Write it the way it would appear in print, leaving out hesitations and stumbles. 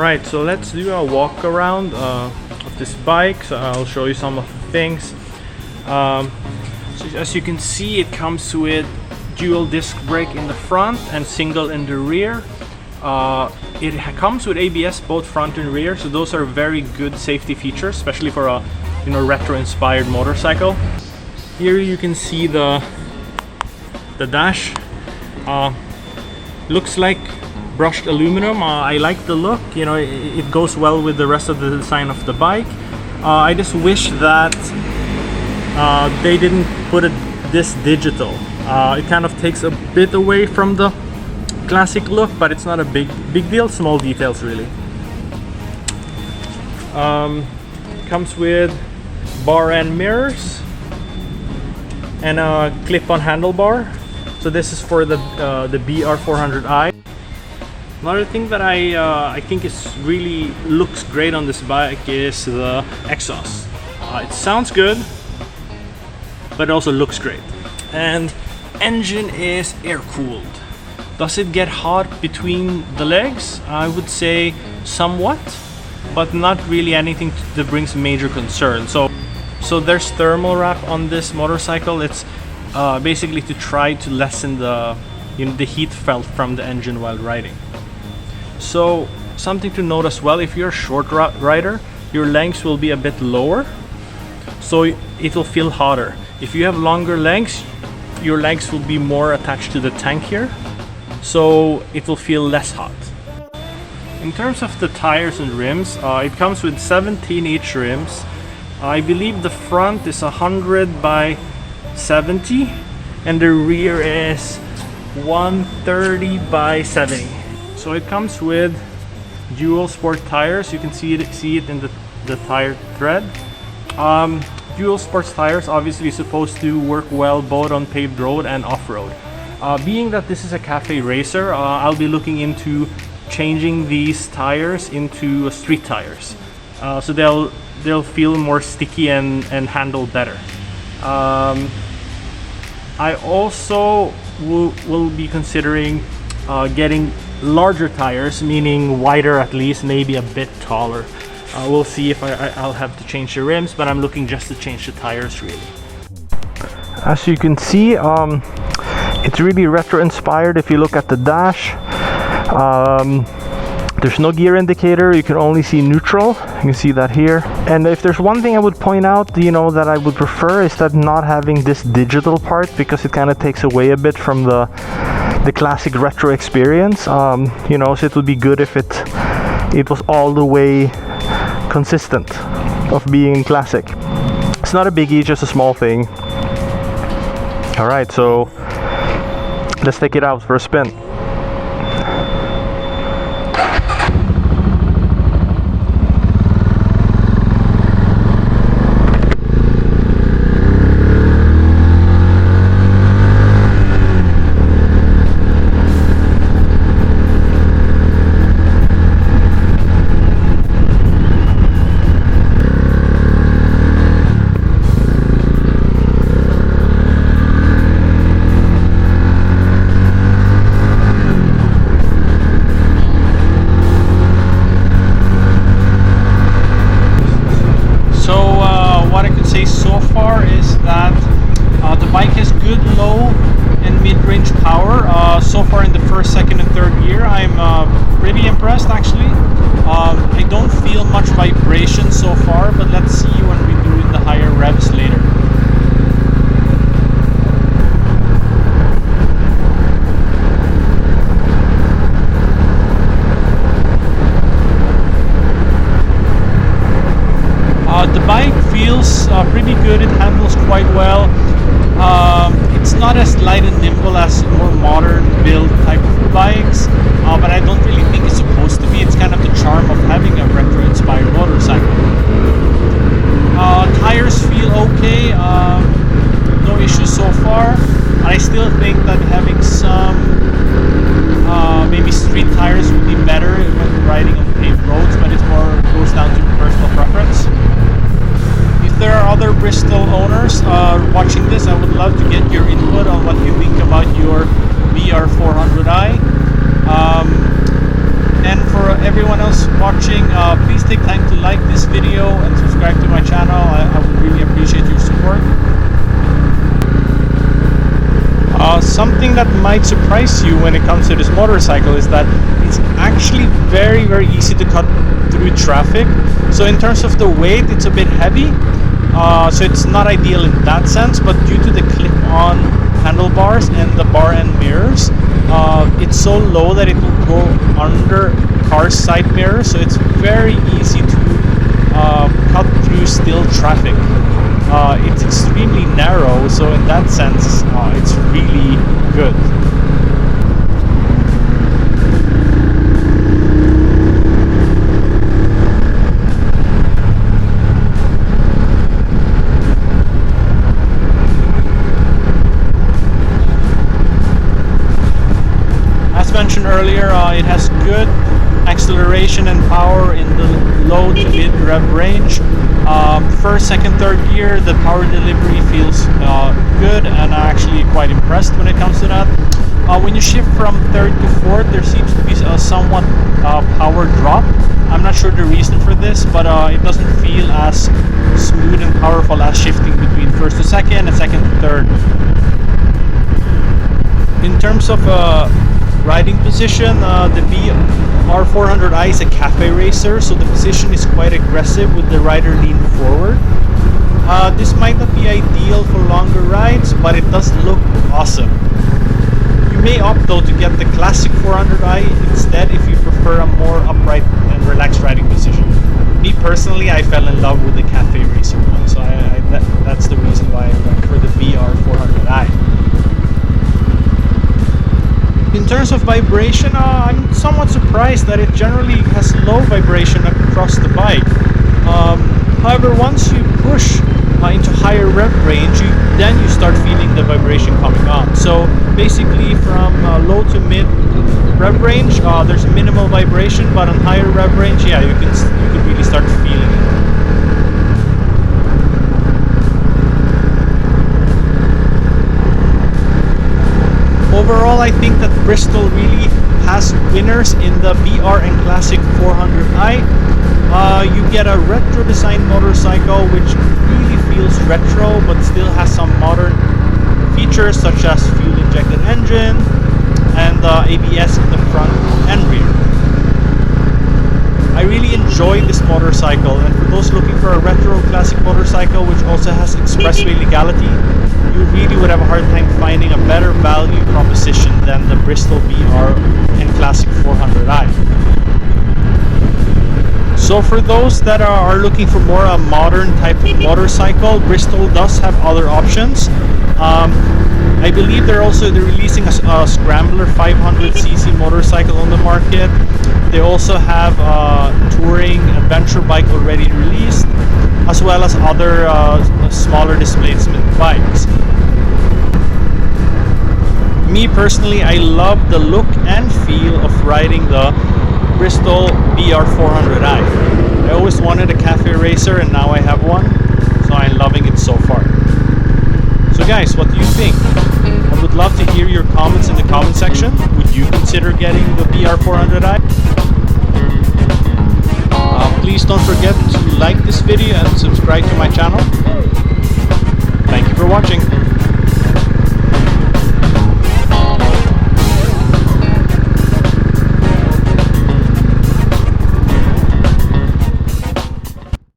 Alright, so let's do a walk around of this bike. So I'll show you some of the things. So as you can see, it comes with dual disc brake in the front and single in the rear. It comes with ABS both front and rear, so those are very good safety features, especially for a retro-inspired motorcycle. Here you can see the dash. Looks like brushed aluminum. I like the look. It goes well with the rest of the design of the bike. I just wish that they didn't put this digital. It kind of takes a bit away from the classic look, but it's not a big deal. Small details really. Comes with bar end mirrors and a clip-on handlebar. So this is for the BR 400i. Another thing that I think really looks great on this bike is the exhaust. It sounds good, but it also looks great. And engine is air cooled. Does it get hot between the legs? I would say somewhat, but not really anything that brings major concern. So there's thermal wrap on this motorcycle. It's basically to try to lessen the heat felt from the engine while riding. So something to note as well, if you're a short rider, your legs will be a bit lower, so it will feel hotter. If you have longer legs, your legs will be more attached to the tank here, so it will feel less hot. In terms of the tires and rims, it comes with 17-inch rims. I believe the front is 100 by 70 and the rear is 130 by 70. So it comes with dual sport tires. You can see it in the tire thread. Dual sports tires obviously supposed to work well both on paved road and off-road. Being that this is a CafeRacer, I'll be looking into changing these tires into street tires, so they'll feel more sticky and handle better. I also will be considering getting larger tires, meaning wider at least, maybe a bit taller. We'll see if I'll have to change the rims, but I'm looking just to change the tires really. As you can see, it's really retro inspired. If you look at the dash, there's no gear indicator. You can only see neutral. You can see that here. And if there's one thing I would point out, that I would prefer, is that not having this digital part, because it kind of takes away a bit from the classic retro experience. So it would be good if it was all the way consistent of being classic. It's not a biggie, just a small thing. All right, so let's take it out for a spin. The bike has good low and mid-range power. So far in the first, second and third gear, I'm pretty impressed actually. I don't feel much vibration so far, but let's see when we do in the higher revs later. The bike feels pretty good. It handles quite well. It's not as light and nimble as more modern build type of bikes, but I don't really think it's supposed to be. It's kind of the charm of having a retro-inspired motorcycle. Tires feel okay, no issues so far. I still think that having some maybe street tires would be better when riding on paved roads, but it goes down to personal preference. If there are other Bristol owners watching this, I would love to get your input on what you think about your BR 400i. And for everyone else watching, something that might surprise you when it comes to this motorcycle is that it's actually very easy to cut through traffic. So in terms of the weight, it's a bit heavy, so it's not ideal in that sense, but due to the clip-on handlebars and the bar end mirrors, it's so low that it will go under car side mirrors, so it's very easy to cut through still traffic. It's extremely narrow, so in that sense it's really good. As mentioned earlier, it has good acceleration and power in the low to mid rev range. First, second, third gear, the power delivery feels good, and I'm actually quite impressed when it comes to that. When you shift from third to fourth, there seems to be a somewhat power drop. I'm not sure the reason for this, but it doesn't feel as smooth and powerful as shifting between first to second and second to third. In terms of riding position, the BR400i is a CafeRacer, so the position is quite aggressive with the rider lean forward. This might not be ideal for longer rides, but it does look awesome. You may opt though to get the classic 400i instead if you prefer a more upright and relaxed riding position. Me personally, I fell in love with the CafeRacer one, so that's the reason why I went for the BR400i. In terms of vibration, I'm somewhat surprised that it generally has low vibration across the bike. However, once you push into higher rev range, then you start feeling the vibration coming on. So basically from low to mid rev range, there's minimal vibration, but on higher rev range, yeah, you can really start feeling it. Overall, I think that Bristol really has winners in the BR and Classic 400i. You get a retro design motorcycle which really feels retro but still has some modern features such as fuel injected engine and ABS in the front and rear. I really enjoy this motorcycle, and for those looking for a retro classic motorcycle which also has expressway legality, you really would have a hard time finding a better value proposition than the Bristol BR and Classic 400i. So for those that are looking for more a modern type of motorcycle, Bristol does have other options. I believe they're releasing a Scrambler 500cc motorcycle on the market. They also have a touring adventure bike already released, as well as other smaller displacement bikes. Me personally, I love the look and feel of riding the Bristol BR 400i. I always wanted a CafeRacer and now I have one, so I'm loving it so far. So guys, what do you think? I would love to hear your comments in the comment section. Would you consider getting the BR 400i? Please don't forget to like this video and subscribe to my channel. Thank you for watching.